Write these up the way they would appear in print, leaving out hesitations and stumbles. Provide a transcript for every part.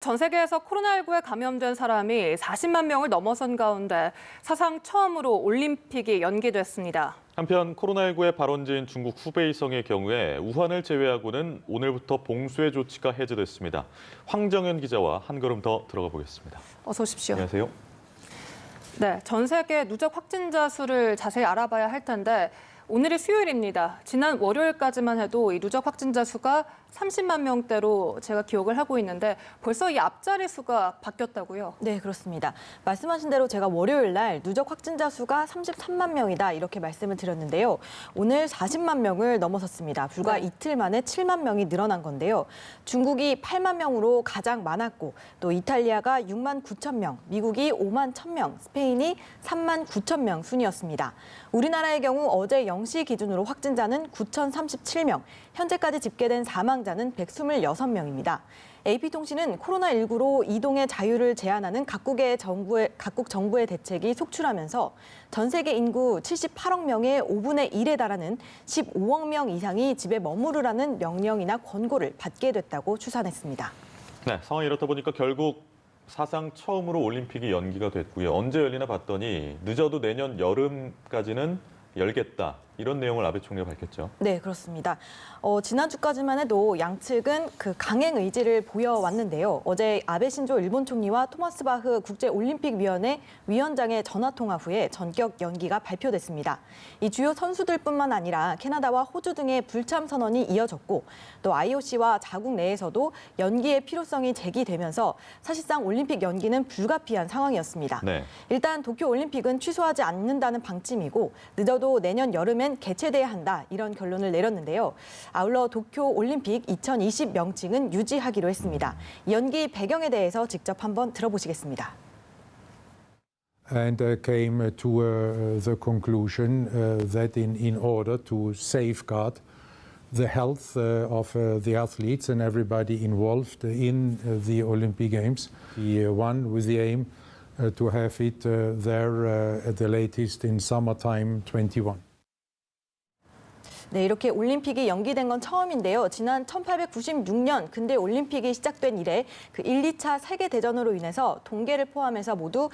전 세계에서 코로나19에 감염된 사람이 40만 명을 넘어선 가운데 사상 처음으로 올림픽이 연기됐습니다. 한편 코로나19의 발원지인 중국 후베이성의 경우에 우한을 제외하고는 오늘부터 봉쇄 조치가 해제됐습니다. 황정현 기자와 한 걸음 더 들어가 보겠습니다. 어서 오십시오. 안녕하세요. 네, 전 세계 누적 확진자 수를 자세히 알아봐야 할 텐데 오늘이 수요일입니다. 지난 월요일까지만 해도 이 누적 확진자 수가 30만 명대로 제가 기억을 하고 있는데 벌써 이 앞자리 수가 바뀌었다고요? 네, 그렇습니다. 말씀하신 대로 제가 월요일 날 누적 확진자 수가 33만 명이다 이렇게 말씀을 드렸는데요. 오늘 40만 명을 넘어섰습니다. 불과 이틀 만에 7만 명이 늘어난 건데요. 중국이 8만 명으로 가장 많았고 또 이탈리아가 6만 9천 명, 미국이 5만 1천 명, 스페인이 3만 9천 명 순이었습니다. 우리나라의 경우 어제 0시 기준으로 확진자는 9,037명, 현재까지 집계된 사망자는 126명입니다. AP통신은 코로나19로 이동의 자유를 제한하는 각국 정부의 대책이 속출하면서 전 세계 인구 78억 명의 5분의 1에 달하는 15억 명 이상이 집에 머무르라는 명령이나 권고를 받게 됐다고 추산했습니다. 네, 상황이 이렇다 보니까 결국 사상 처음으로 올림픽이 연기가 됐고요. 언제 열리나 봤더니 늦어도 내년 여름까지는 열겠다. 이런 내용을 아베 총리가 밝혔죠. 네, 그렇습니다. 지난주까지만 해도 양측은 그 강행 의지를 보여왔는데요. 어제 아베 신조 일본 총리와 토마스 바흐 국제올림픽위원회 위원장의 전화통화 후에 전격 연기가 발표됐습니다. 이 주요 선수들뿐만 아니라 캐나다와 호주 등의 불참 선언이 이어졌고 또 IOC와 자국 내에서도 연기의 필요성이 제기되면서 사실상 올림픽 연기는 불가피한 상황이었습니다. 네. 일단 도쿄올림픽은 취소하지 않는다는 방침이고 늦어도 내년 여름엔 개최돼야 한다 이런 결론을 내렸는데요. 아울러 도쿄올림픽 2020 명칭은 유지하기로 했습니다. 연기 배경에 대해서 직접 한번 들어보시겠습니다. And came to the conclusion that in order to safeguard the health of the athletes and everybody involved in the Olympic Games, the one with the aim to have it there at the latest in summertime 21. 네, 이렇게 올림픽이 연기된 건 처음인데요. 지난 1896년 근대 올림픽이 시작된 이래 그 1, 2차 세계대전으로 인해서 동계를 포함해서 모두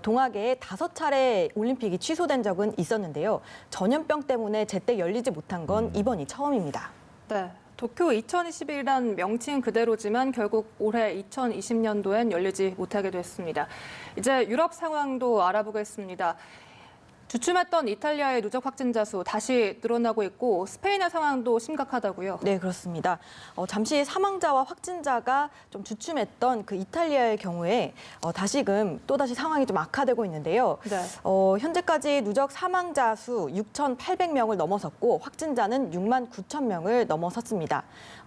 동아계에 5차례 올림픽이 취소된 적은 있었는데요. 전염병 때문에 제때 열리지 못한 건 이번이 처음입니다. 네. 도쿄 2021이란 명칭 그대로지만 결국 올해 2020년도엔 열리지 못하게 됐습니다. 이제 유럽 상황도 알아보겠습니다. 주춤했던 이탈리아의 누적 확진자 수 다시 늘어나고 있고 스페인의 상황도 심각하다고요? 네, 그렇습니다. 잠시 사망자와 확진자가 좀 주춤했던 그 이탈리아의 경우에 다시금 또다시 상황이 좀 악화되고 있는데요. 네. 현재까지 누적 사망자 수 6,800명을 넘어섰고 확진자는 6만 9천 명을 넘어섰습니다.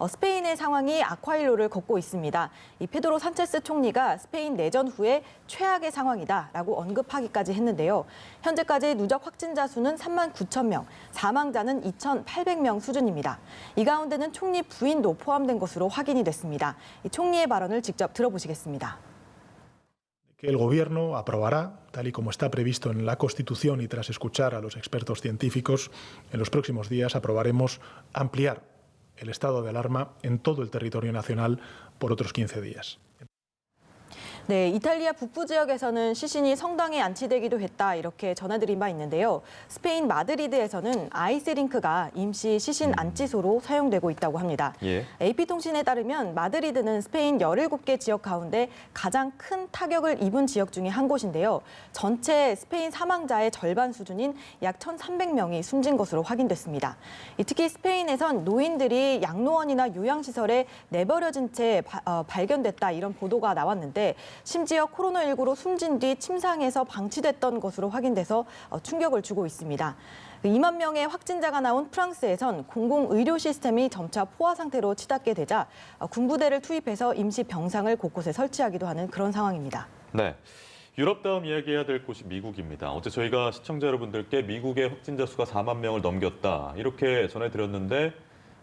스페인의 상황이 악화일로를 걷고 있습니다. 이 페드로 산체스 총리가 스페인 내전 후에 최악의 상황이다라고 언급하기까지 했는데요. 현재까지 누적 확진자 수는 3만 9천 명, 사망자는 2,800명 수준입니다. 이 가운데는 총리 부인도 포함된 것으로 확인이 됐습니다. 이 총리의 발언을 직접 들어보시겠습니다. Que el Gobierno aprobará, tal y como está previsto en la Constitución y tras escuchar a los expertos científicos, en los próximos días aprobaremos ampliar el estado de alarma en todo el territorio nacional por otros 15 días. 네, 이탈리아 북부 지역에서는 시신이 성당에 안치되기도 했다 이렇게 전해드린 바 있는데요. 스페인 마드리드에서는 아이스링크가 임시 시신 안치소로 사용되고 있다고 합니다. 예. AP통신에 따르면 마드리드는 스페인 17개 지역 가운데 가장 큰 타격을 입은 지역 중에 한 곳인데요. 전체 스페인 사망자의 절반 수준인 약 1,300명이 숨진 것으로 확인됐습니다. 특히 스페인에선 노인들이 양로원이나 요양시설에 내버려진 채 발견됐다 이런 보도가 나왔는데 심지어 코로나19로 숨진 뒤 침상에서 방치됐던 것으로 확인돼서 충격을 주고 있습니다. 2만 명의 확진자가 나온 프랑스에선 공공의료 시스템이 점차 포화 상태로 치닫게 되자 군부대를 투입해서 임시 병상을 곳곳에 설치하기도 하는 그런 상황입니다. 네. 유럽 다음 이야기해야 될 곳이 미국입니다. 어제 저희가 시청자 여러분들께 미국의 확진자 수가 4만 명을 넘겼다 이렇게 전해드렸는데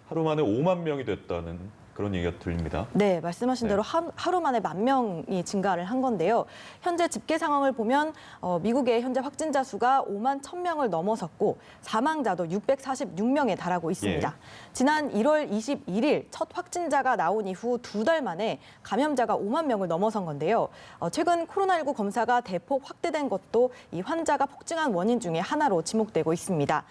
하루 만에 5만 명이 됐다는 그런 그런 얘기가 들립니다. 네, 말씀하신 네. 대로 하루 만에 10,000명이 증가를 한 건데요. 현재 집계 상황을 보면 미국의 현재 확진자 수가 5만 1,000명을 넘어섰고 사망자도 646명에 달하고 있습니다. 예. 지난 1월 21일 첫 확진자가 나온 이후 2달 만에 감염자가 5만 명을 넘어선 건데요. 최근 코로나19 검사가 대폭 확대된 것도 이 환자가 폭증한 원인 중에 하나로 지목되고 있습니다.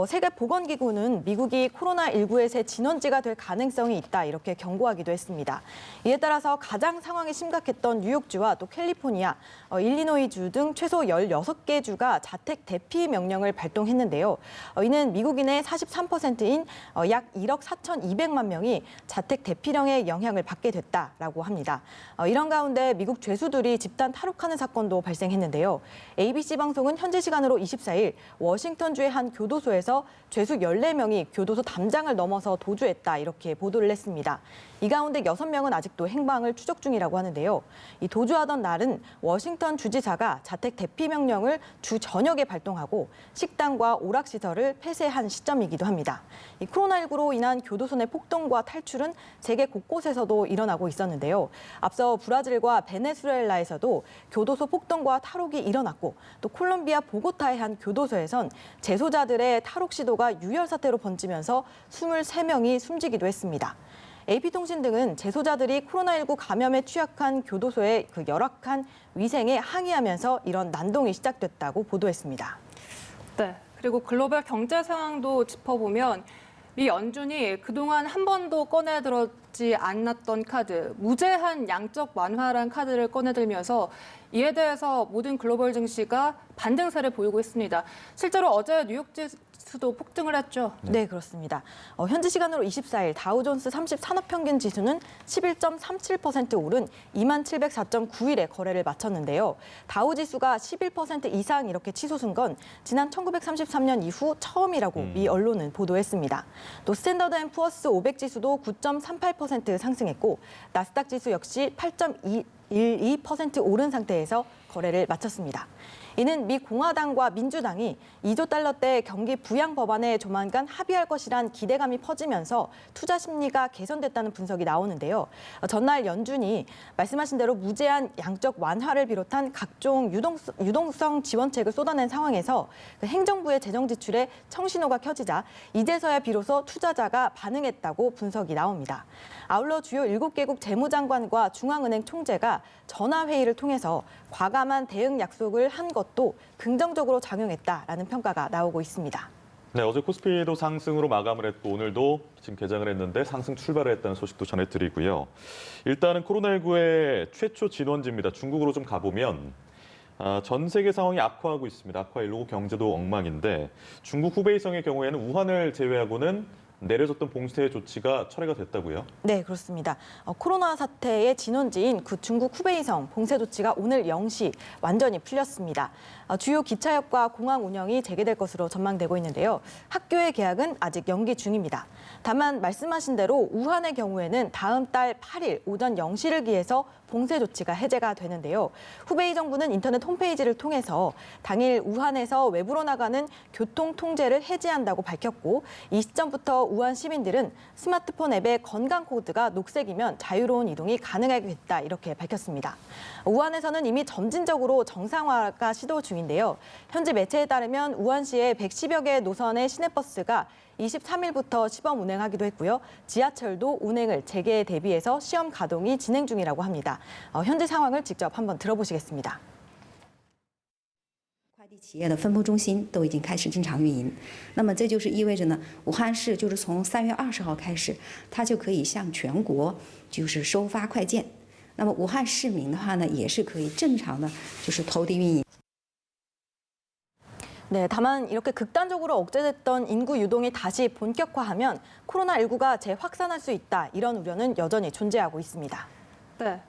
세계보건기구는 미국이 코로나19의 새 진원지가 될 가능성이 있다 이렇게 경고하기도 했습니다. 이에 따라서 가장 상황이 심각했던 뉴욕주와 또 캘리포니아, 일리노이주 등 최소 16개 주가 자택 대피 명령을 발동했는데요. 이는 미국인의 43%인 약 1억 4,200만 명이 자택 대피령의 영향을 받게 됐다라고 합니다. 이런 가운데 미국 죄수들이 집단 탈옥하는 사건도 발생했는데요. ABC 방송은 현지 시간으로 24일 워싱턴주의 한 교도소에서 죄수 14명이 교도소 담장을 넘어서 도주했다 이렇게 보도를 했습니다. 이 가운데 6명은 아직도 행방을 추적 중이라고 하는데요. 이 도주하던 날은 워싱턴 주지사가 자택 대피 명령을 주 저녁에 발동하고 식당과 오락시설을 폐쇄한 시점이기도 합니다. 이 코로나19로 인한 교도소 내 폭동과 탈출은 세계 곳곳에서도 일어나고 있었는데요. 앞서 브라질과 베네수엘라에서도 교도소 폭동과 탈옥이 일어났고 또 콜롬비아 보고타의 한 교도소에선 재소자들의 탈옥 시도가 유혈 사태로 번지면서 23명이 숨지기도 했습니다. AP통신 등은 재소자들이 코로나19 감염에 취약한 교도소의 그 열악한 위생에 항의하면서 이런 난동이 시작됐다고 보도했습니다. 네. 그리고 글로벌 경제 상황도 짚어보면 미 연준이 그동안 한 번도 꺼내들었지 않았던 카드, 무제한 양적 완화란 카드를 꺼내들면서 이에 대해서 모든 글로벌 증시가 반등세를 보이고 있습니다. 실제로 어제 뉴욕 지수도 폭등을 했죠. 네, 그렇습니다. 현지 시간으로 24일 다우존스 30 산업평균 지수는 11.37% 오른 2704.9일에 거래를 마쳤는데요. 다우 지수가 11% 이상 이렇게 치솟은 건 지난 1933년 이후 처음이라고 미 언론은 보도했습니다. 또 스탠더드 앤 푸어스 500 지수도 9.38% 상승했고 나스닥 지수 역시 8.12% 오른 상태에서 거래를 마쳤습니다. 이는 미 공화당과 민주당이 2조 달러대 경기 부양 법안에 조만간 합의할 것이란 기대감이 퍼지면서 투자 심리가 개선됐다는 분석이 나오는데요. 전날 연준이 말씀하신 대로 무제한 양적 완화를 비롯한 각종 유동성 지원책을 쏟아낸 상황에서 행정부의 재정 지출에 청신호가 켜지자 이제서야 비로소 투자자가 반응했다고 분석이 나옵니다. 아울러 주요 7개국 재무장관과 중앙은행 총재가 전화회의를 통해서 과감한 대응 약속을 한 것도 긍정적으로 작용했다라는 평가가 나오고 있습니다. 네, 어제 코스피도 상승으로 마감을 했고 오늘도 지금 개장을 했는데 상승 출발을 했다는 소식도 전해드리고요. 일단은 코로나19의 최초 진원지입니다. 중국으로 좀 가보면 전 세계 상황이 악화하고 있습니다. 악화 일로고 경제도 엉망인데 중국 후베이성의 경우에는 우한을 제외하고는 내려졌던 봉쇄 조치가 철회가 됐다고요? 네, 그렇습니다. 코로나 사태의 진원지인 그 중국 후베이성 봉쇄 조치가 오늘 0시 완전히 풀렸습니다. 주요 기차역과 공항 운영이 재개될 것으로 전망되고 있는데요. 학교의 개학은 아직 연기 중입니다. 다만 말씀하신 대로 우한의 경우에는 다음 달 8일 오전 0시를 기해서 봉쇄 조치가 해제가 되는데요. 후베이 정부는 인터넷 홈페이지를 통해서 당일 우한에서 외부로 나가는 교통 통제를 해제한다고 밝혔고 이 시점부터 우한 시민들은 스마트폰 앱의 건강 코드가 녹색이면 자유로운 이동이 가능하게 됐다 이렇게 밝혔습니다. 우한에서는 이미 점진적으로 정상화가 시도 중인데요. 현지 매체에 따르면 우한시의 110여 개 노선의 시내버스가 23일부터 시범 운행하기도 했고요. 지하철도 운행을 재개에 대비해서 시험 가동이 진행 중이라고 합니다. 현재 상황을 직접 한번 들어보시겠습니다. 快递企业的分布中心都已经开始正常运营，那么这就是意味着呢，武汉市就是从3月20号开始，它就可以向全国就是收发快件。那么武汉市民的话呢，也是可以正常的就是投递运营。 네, 다만 이렇게 극단적으로 억제됐던 인구 유동이 다시 본격화하면 코로나19가 재확산할 수 있다. 이런 우려는 여전히 존재하고 있습니다. 네.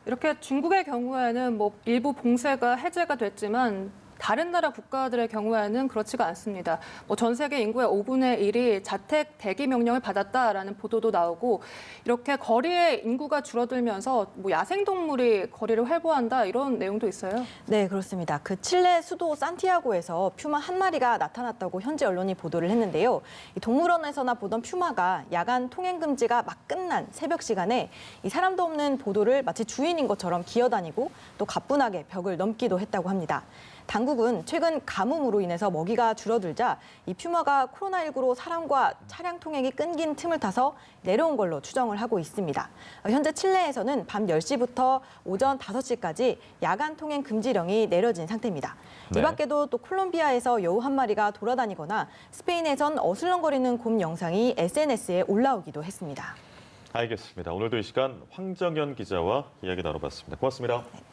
이렇게 중국의 경우에는 일부 봉쇄가 해제가 됐지만 다른 나라 국가들의 경우에는 그렇지가 않습니다. 전 세계 인구의 5분의 1이 자택 대기 명령을 받았다라는 보도도 나오고 이렇게 거리에 인구가 줄어들면서 야생동물이 거리를 활보한다 이런 내용도 있어요. 네, 그렇습니다. 그 칠레 수도 산티아고에서 퓨마 한 마리가 나타났다고 현지 언론이 보도를 했는데요. 이 동물원에서나 보던 퓨마가 야간 통행 금지가 막 끝난 새벽 시간에 이 사람도 없는 보도를 마치 주인인 것처럼 기어다니고 또 가뿐하게 벽을 넘기도 했다고 합니다. 당국은 최근 가뭄으로 인해서 먹이가 줄어들자 이 퓨마가 코로나19로 사람과 차량 통행이 끊긴 틈을 타서 내려온 걸로 추정을 하고 있습니다. 현재 칠레에서는 밤 10시부터 오전 5시까지 야간 통행 금지령이 내려진 상태입니다. 네. 이 밖에도 또 콜롬비아에서 여우 한 마리가 돌아다니거나 스페인에선 어슬렁거리는 곰 영상이 SNS에 올라오기도 했습니다. 알겠습니다. 오늘도 이 시간 황정연 기자와 이야기 나눠봤습니다. 고맙습니다.